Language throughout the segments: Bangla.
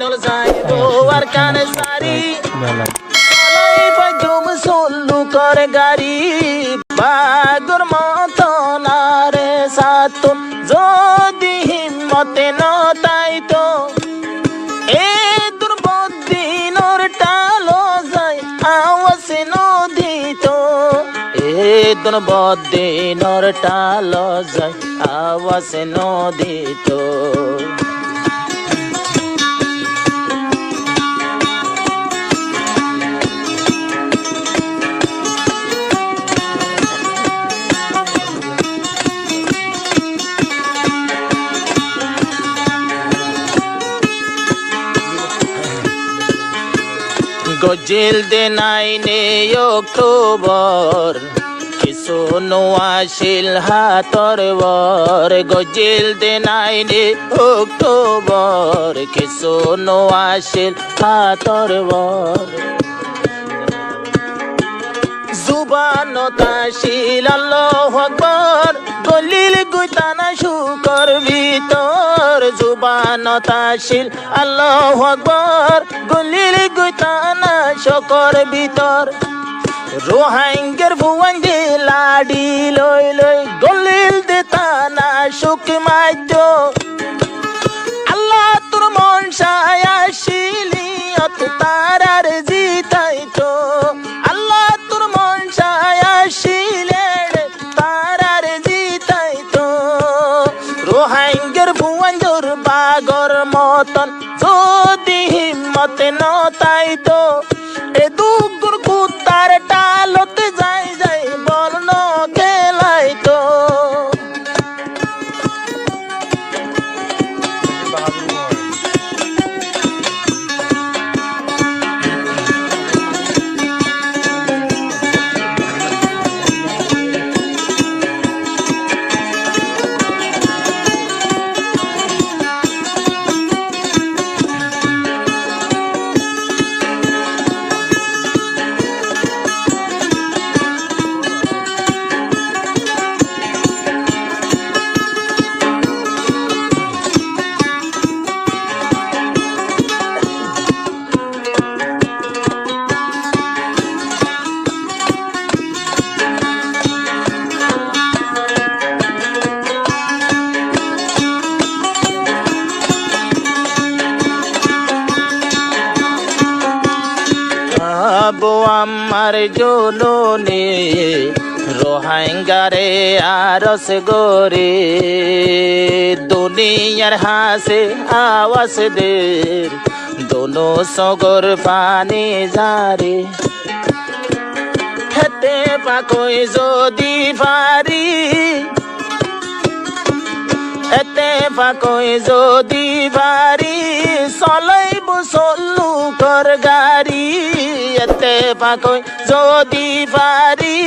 নল যাইবো আর কানে সারি চলাই বাজুম সল্লু করে গাড়ি বাগর মতন আরে সাতুন যদি হিম্মতে নতাইতো এ দুর্বুদ্ধি নর টালো যায় আওয়াজে নদীত এ দুর্বুদ্ধি নর টালো যায় আওয়াজে নদীত গজিল দে নাইনে অক্টোবর কিছু নোয়াশিল হাতর বর গজিল দে নাইনে অক্টোবর কিছু নোয়াশিল হাতর বর জুবান তাশিল আল্লাহু আকবার গলিল গুইতানা শুকর ভিতর জুবান তাশিল আল্লাহু আকবার গলিল গুইতানা শুকর ভিতর রোহাঙ্গের ভুয়াঙ্গে লাডি লই লই গলিল দেতানা শুক মাইতো আল্লাহ তোর মন সায়াশিলি অত তারার জিতাইতো আল্লাহ তোর মন সায়াশিলে তারার জিতাইতো রোহাঙ্গের ভুয়াঙ্গর বাগর মতন যদি হিম্মতে নতাইতো এ দুগুর কুত্তার টালতে যাই যাই বল ন খেলাইতো আবু আমার জননী রোহাঙ্গারে আরস গোরে দুনিয়ার হাসে আওয়াজ দের দোনো সগর পানি জারে হেতে পাকই যদি পারি এতে পাকই যদি বাড়ি চলাইব চল্লু কর গাড়ি এতে পাকই যদি বাড়ি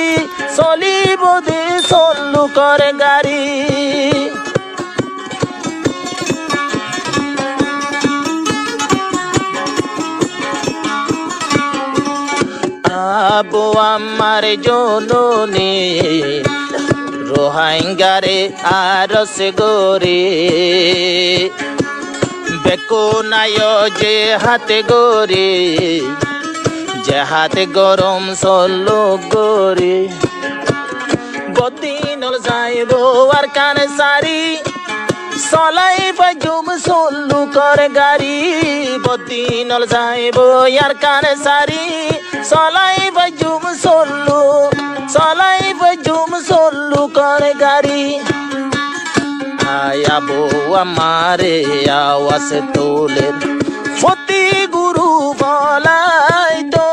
চলিব দে চল্লু কর গাড়ি আবু আমার জননী রোহাঙ্গারে আরস গোরে বেকো নাই যে হাতে গোরে যে হাতে গরম চল্লু গোরে বদিনল যাইব আর কানে সারি চলাই বাজুম চল্লু কর গাড়ি বদিনল যাইব আর কানে সারি চলাই বাজুম চল্লু চলাই বাজুম চল্লু কর গাড়ি আয়াবো আমারে আওয়াজ তোলের ফতি গুরু বলাই তো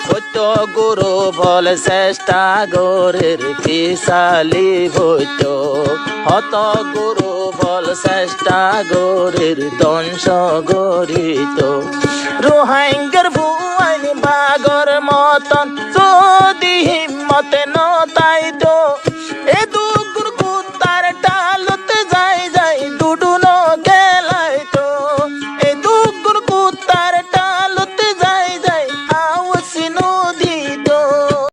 সত্য গুরু বল চেষ্টা গরের পিছালি হইত হত গুরু বল চেষ্টা গরের দংশ গরিত রোহাঙ্গের ভুয়াইন বাগর মতন যদি হিম্মতে নতাইতো